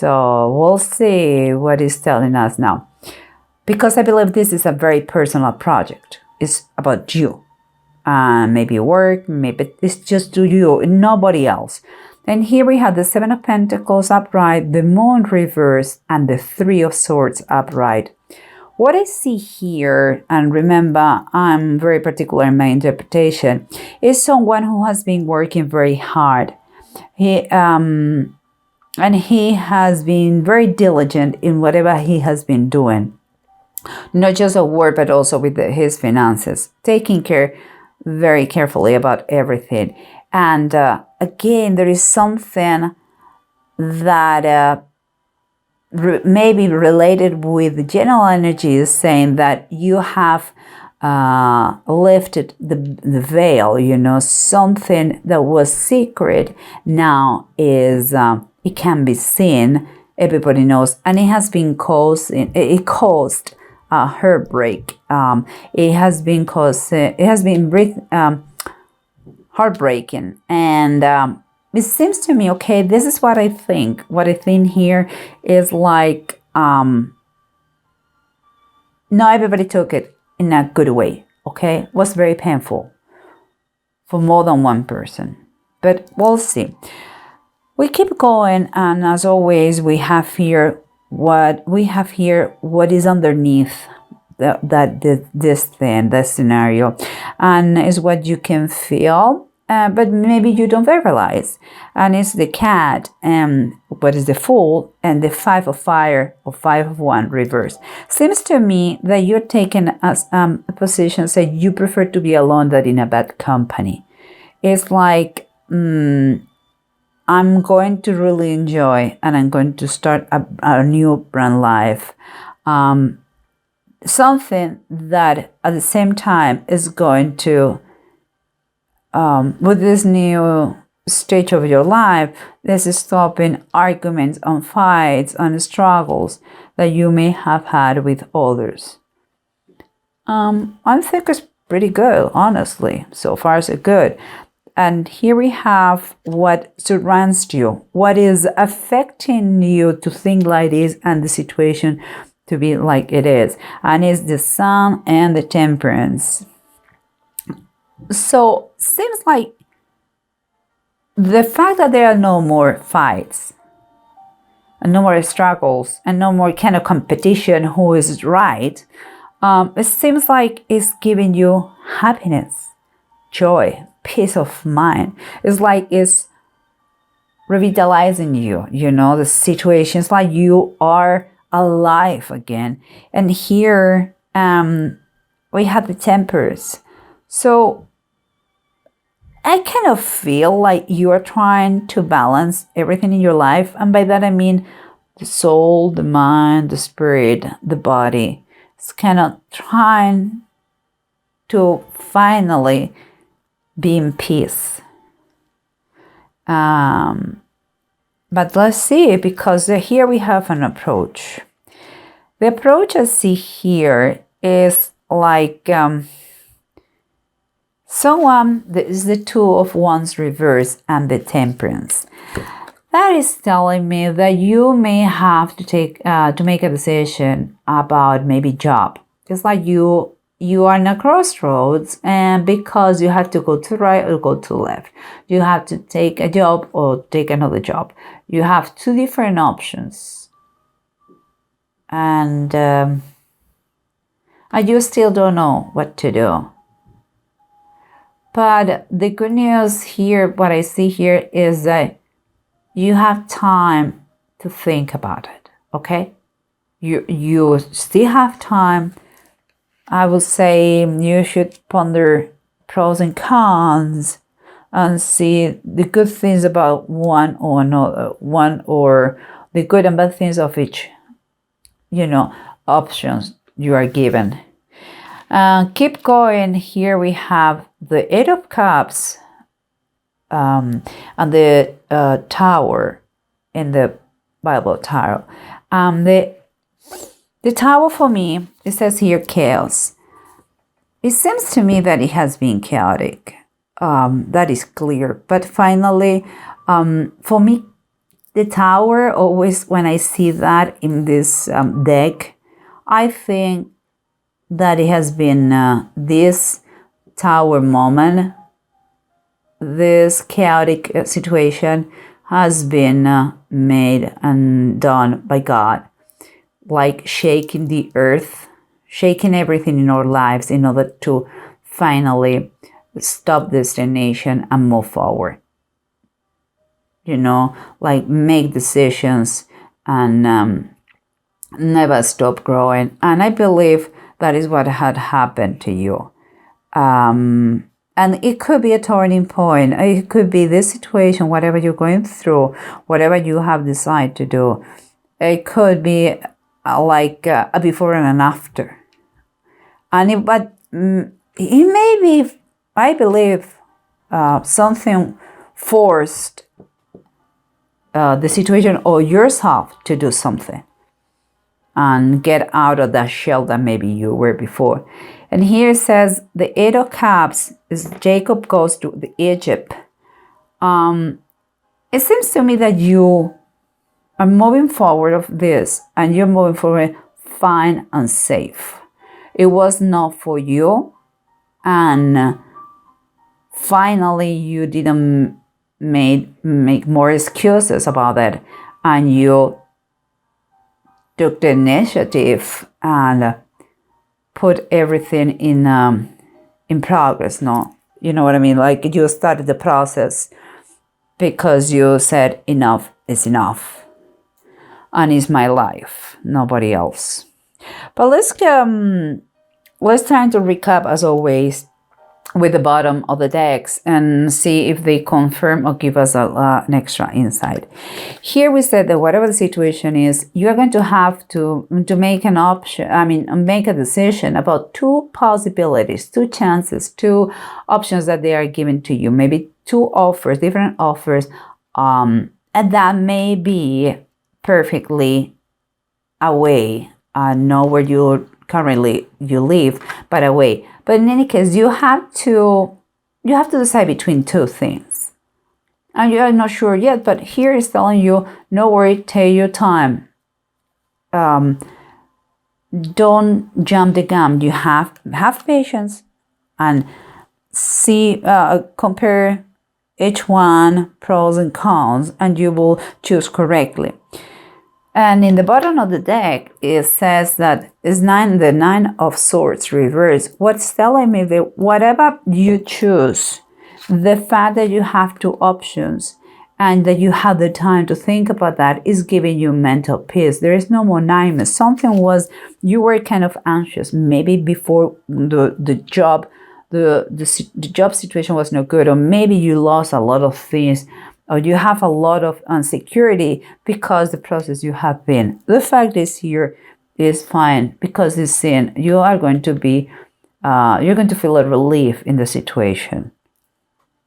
So we'll see what it's telling us now. Because I believe this is a very personal project. It's about you. Maybe work, maybe it's just to you, nobody else. And here we have the Seven of Pentacles upright, the Moon reversed, and the Three of Swords upright. What I see here, and remember, I'm very particular in my interpretation, is someone who has been working very hard. He has been very diligent in whatever he has been doing. Not just at work, but also with his finances. Taking care very carefully about everything. And again, there is something that maybe related with the general energy, saying that you have lifted the veil, something that was secret now is, it can be seen, everybody knows, and it has been caused heartbreak. It has been heartbreaking, and it seems to me, okay, this is what I think. What I think here is like, not everybody took it in a good way, okay? It was very painful for more than one person, but we'll see. We keep going, and as always, we have here what is underneath this thing, this scenario, and is what you can feel, but maybe you don't realize. And it's the cat, and what is the Fool, and the Five of Fire, or Five of Wands reverse. Seems to me that you're taking as a position, say you prefer to be alone than in a bad company. It's like, I'm going to really enjoy, and I'm going to start a new brand life. Something that at the same time is going to, with this new stage of your life, this is stopping arguments, on fights, on struggles that you may have had with others. I think it's pretty good, honestly. So far, so good. And here we have what surrounds you, what is affecting you to think like this, and the situation to be like it is. And it's the Sun and the Temperance. So seems like the fact that there are no more fights, and no more struggles, and no more kind of competition who is right, it seems like it's giving you happiness, joy, peace of mind. It's like it's revitalizing you, the situations, like you are alive again. And here we have the Tempers. So I kind of feel like you are trying to balance everything in your life, and by that I mean the soul, the mind, the spirit, the body. It's kind of trying to finally be in peace. But let's see, because here we have an approach. The approach I see here is like someone that is the Two of Wands reverse and the Temperance. That is telling me that you may have to make a decision about maybe job. It's like you are in a crossroads, and because you have to go to right or go to left, you have to take a job or take another job. You have two different options, and you still don't know what to do. But the good news here, what I see here, is that you have time to think about it. Okay, you still have time. I would say you should ponder pros and cons and see the good things about one or another, or the good and bad things of each, options you are given. Keep going. Here we have the Eight of Cups and the Tower in the Bible Tarot. The Tower, for me, it says here chaos. It seems to me that it has been chaotic. That is clear. But finally, for me, The Tower, always when I see that in this deck, I think that it has been this Tower moment, this chaotic situation has been made and done by God, like shaking the earth, shaking everything in our lives in order to finally stop this stagnation and move forward. You know, like make decisions and never stop growing. And I believe that is what had happened to you. And it could be a turning point. It could be this situation, whatever you're going through, whatever you have decided to do. It could be like a before and an after. And it may be, I believe, something forced the situation or yourself to do something and get out of that shell that maybe you were before. And here it says the 8 of Cups is Jacob goes to the Egypt. It seems to me that you are moving forward of this and you're moving forward fine and safe. It was not for you, and finally you didn't make more excuses about it, and you took the initiative and put everything in progress. No, you know what I mean? Like you started the process because you said enough is enough, and it's my life, nobody else. But let's try to recap as always with the bottom of the decks and see if they confirm or give us an extra insight. Here we said that whatever the situation is, you are going to have to make an option, make a decision about 2 possibilities, 2 chances, 2 options that they are giving to you, maybe 2 offers, different offers, and that may be perfectly away, not where you currently live, but away. But in any case, you have to decide between 2 things. And you are not sure yet, but here is telling you, no worry, take your time. Don't jump the gun. You have patience and see, compare each one, pros and cons, and you will choose correctly. And in the bottom of the deck, it says that it's the 9 of Swords reversed. What's telling me that whatever you choose, the fact that you have 2 options and that you have the time to think about that is giving you mental peace. There is no more nightmares. Something was, you were kind of anxious, maybe before the job, the job situation was no good, or maybe you lost a lot of things, or you have a lot of insecurity because the process you have been. The fact is here is fine because it's sin. You are going to be, you're going to feel a relief in the situation.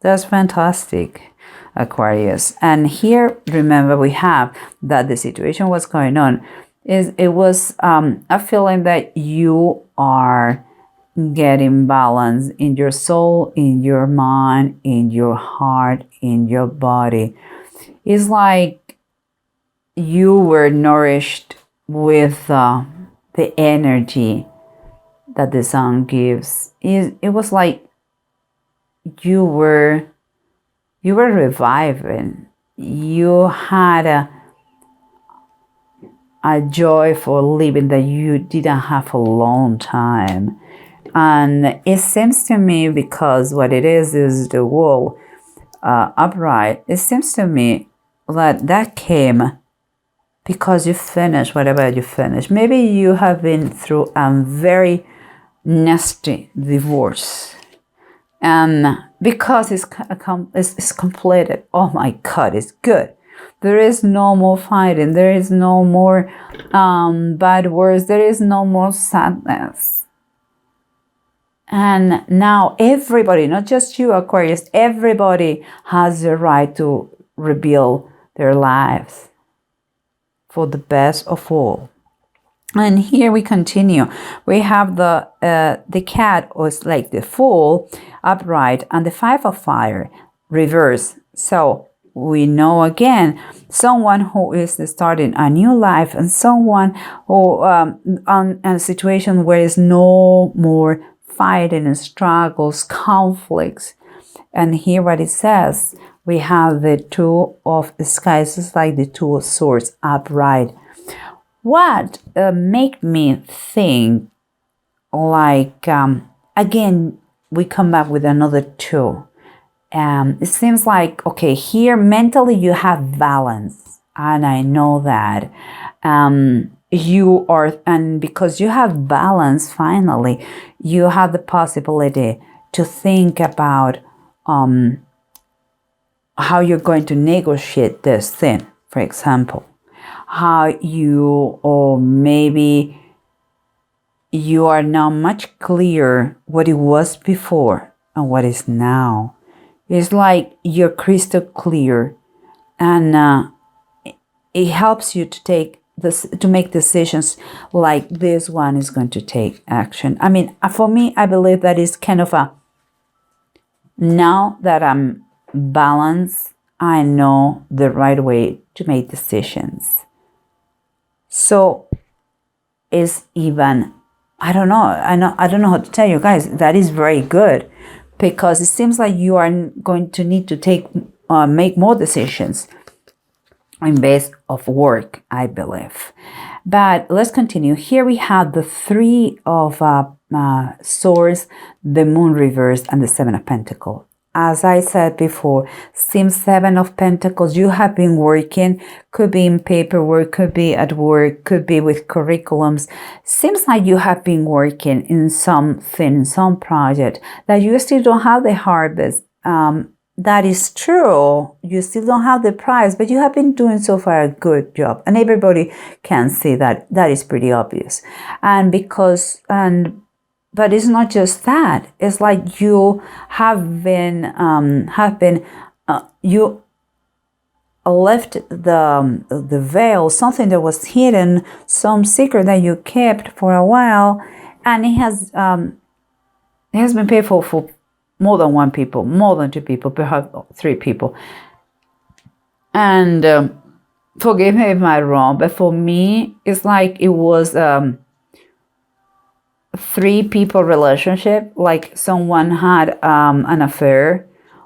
That's fantastic, Aquarius. And here, remember, we have that the situation was going on. It was a feeling that you are getting balance in your soul, in your mind, in your heart, in your body. It's like you were nourished with the energy that the sun gives. It was like you were reviving. You had a joy for living that you didn't have a long time. And it seems to me, because what it is the wool upright, it seems to me that came because you finished whatever you finished. Maybe you have been through a very nasty divorce. And because it's completed, oh my God, it's good. There is no more fighting. There is no more bad words. There is no more sadness. And now everybody, not just you, Aquarius, everybody has the right to rebuild their lives for the best of all. And here we continue. We have the cat was like the Fool upright and the 5 of Fire reverse. So we know again someone who is starting a new life, and someone who on a situation where there's no more fighting and struggles, conflicts. And here what it says, we have the Two of Scythes, it's like the Two of Swords upright. What made me think, like, again, we come back with another two. It seems like, okay, here mentally you have balance, and I know that you are, and because you have balance, finally, you have the possibility to think about how you're going to negotiate this thing, for example, how you, or maybe you are now much clearer what it was before and what is now. It's like you're crystal clear, and it helps you to take this, to make decisions like this one is going to take action. I mean, for me, I believe that is kind of a, now that I'm balanced, I know the right way to make decisions. So it's even, I don't know how to tell you guys, that is very good, because it seems like you are going to need to make more decisions in base of work, I believe. But let's continue. Here we have the Three of Swords, the Moon reversed, and the Seven of Pentacles. As I said before, seems Seven of Pentacles, you have been working, could be in paperwork, could be at work, could be with curriculums. Seems like you have been working in something, some project, that you still don't have the harvest. That is true. You still don't have the prize, but you have been doing so far a good job. And everybody can see that. That is pretty obvious. But it's not just that. It's like you you left the veil, something that was hidden, some secret that you kept for a while, and it has been painful for more than one people, more than two people, perhaps three people. And forgive me if I'm wrong, but for me, it's like it was three people relationship, like someone had an affair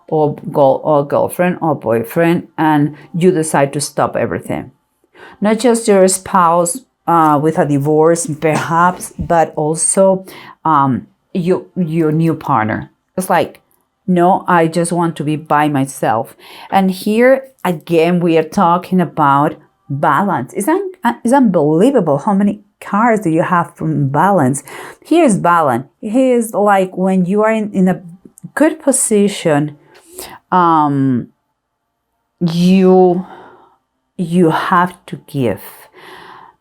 or girlfriend or boyfriend, and you decide to stop everything. Not just your spouse with a divorce, perhaps, but also your new partner. It's like, no, I just want to be by myself. And here again, we are talking about balance. It's unbelievable how many cards do you have from balance. Here's balance. Here's like when you are in a good position, you have to give,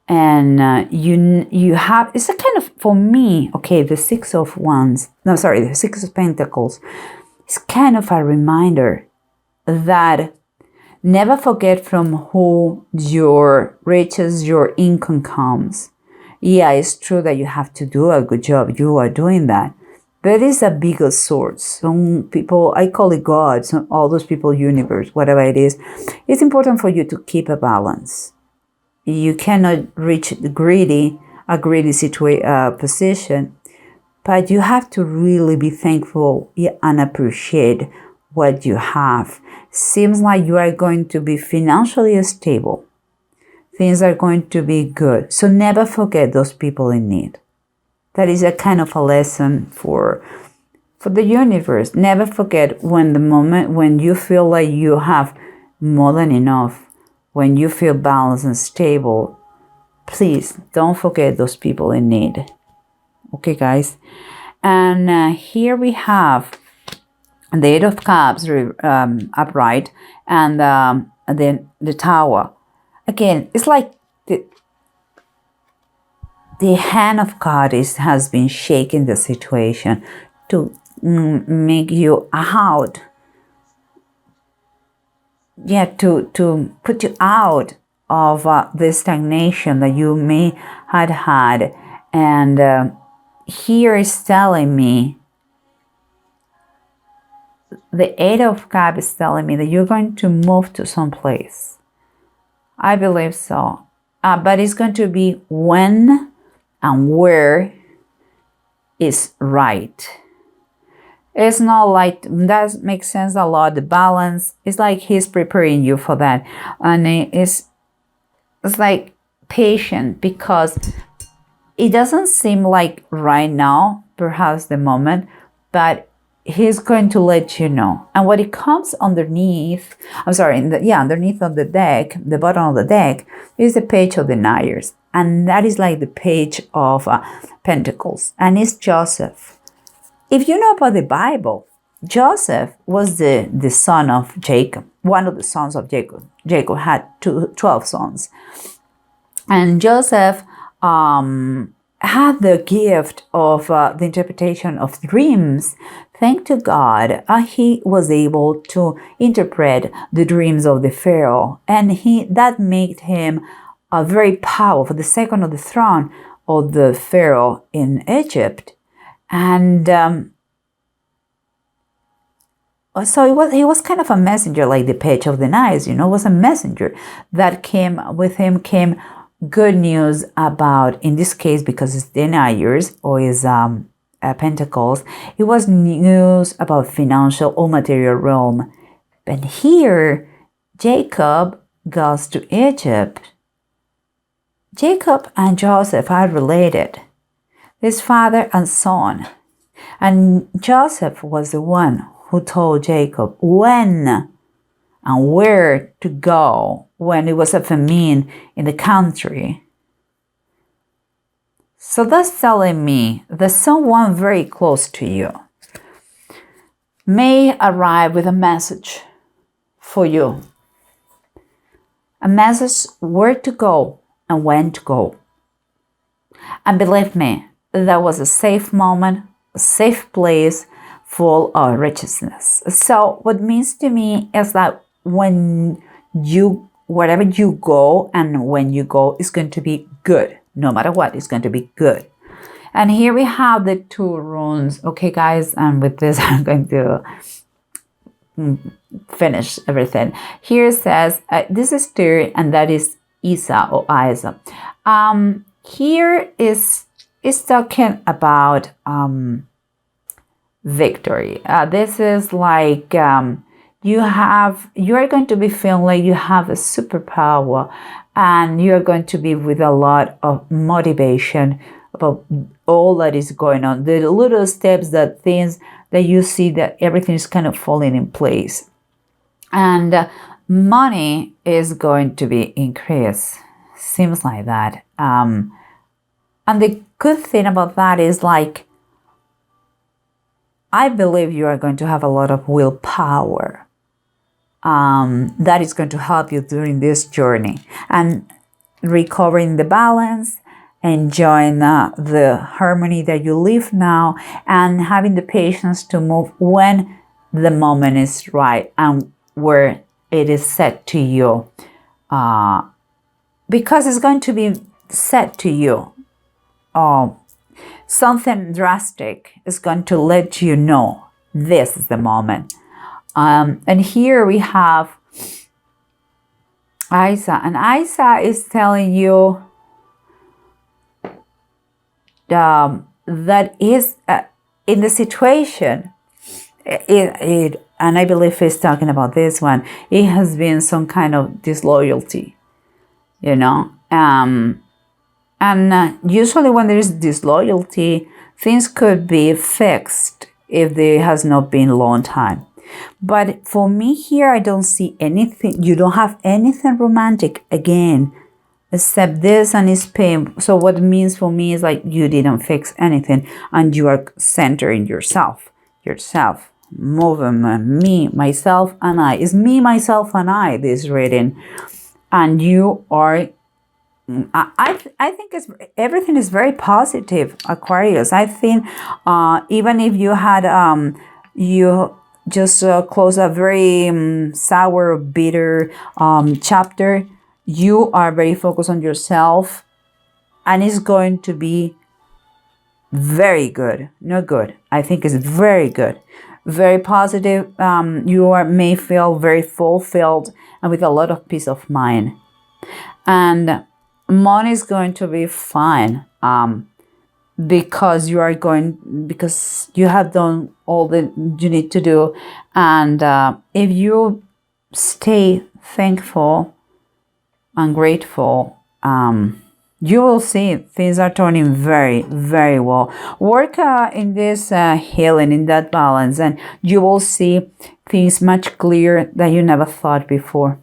and you have, it's a kind of, for me, okay, the Six of Pentacles, it's kind of a reminder that never forget from who your riches, your income comes. Yeah, it's true that you have to do a good job. You are doing that. But it's a bigger source. Some people, I call it God, all those people, universe, whatever it is. It's important for you to keep a balance. You cannot reach a greedy position, but you have to really be thankful and appreciate what you have. Seems like you are going to be financially stable. Things are going to be good. So never forget those people in need. That is a kind of a lesson for the universe. Never forget when the moment when you feel like you have more than enough, when you feel balanced and stable, please don't forget those people in need. Okay, guys. And here we have the Eight of Cups upright, and then the Tower. Again, it's like the hand of God has been shaking the situation to make you out. Yeah, to put you out of the stagnation that you may had. And here is telling me the Eight of Cups is telling me that you're going to move to some place. I believe so. But it's going to be when and where is right. It's not like, that makes sense a lot, the balance. It's like he's preparing you for that. And it's like patient, because it doesn't seem like right now, perhaps the moment, but he's going to let you know. And what it comes underneath, underneath of the deck, the bottom of the deck, is the Page of Deniers. And that is like the Page of Pentacles. And it's Joseph. If you know about the Bible, Joseph was the son of Jacob, one of the sons of Jacob. Jacob had 12 sons. And Joseph had the gift of the interpretation of dreams. Thank to God, he was able to interpret the dreams of the Pharaoh. And that made him very powerful, the second on the throne of the Pharaoh in Egypt. And so he was kind of a messenger, like the Page of Deniers, was a messenger that came with him, came good news about, in this case, because it's deniers or is pentacles, it was news about financial or material realm. But here, Jacob goes to Egypt. Jacob and Joseph are related. His father and son. And Joseph was the one who told Jacob when and where to go when it was a famine in the country. So that's telling me that someone very close to you may arrive with a message for you. A message where to go and when to go. And believe me, that was a safe moment, a safe place full of righteousness. So what means to me is that wherever you go and when you go, it's going to be good. No matter what, it's going to be good. And here we have the two runes. Okay, guys, and with this, I'm going to finish everything. Here it says, this is Tyr, and that is Isa or Isa. Here is talking about victory. This is like you are going to be feeling like you have a superpower, and you are going to be with a lot of motivation about all that is going on. The little steps, that things that you see that everything is kind of falling in place. And money is going to be increased. Seems like that. And the good thing about that is, like, I believe you are going to have a lot of willpower. That is going to help you during this journey and recovering the balance, enjoying the harmony that you live now, and having the patience to move when the moment is right and where it is set to you. Because it's going to be set to you. Something drastic is going to let you know this is the moment. And here we have Isa, and Isa is telling you that is in the situation. And I believe he's talking about this one. It has been some kind of disloyalty, And usually when there is disloyalty, things could be fixed if there has not been a long time. But for me here, I don't see anything. You don't have anything romantic again, except this and it's pain. So what it means for me is like you didn't fix anything, and you are centering yourself, movement, me, myself, and I. It's me, myself, and I, this reading. And you are, I think everything is very positive, Aquarius. I think even if you had, you just close a very sour, bitter chapter, you are very focused on yourself, and it's going to be very good. Not good. I think it's very good. very positive. May feel very fulfilled and with a lot of peace of mind. And money is going to be fine, because because you have done all that you need to do. And if you stay thankful and grateful, you will see things are turning very, very well. Work in this healing, in that balance, and you will see things much clearer that you never thought before.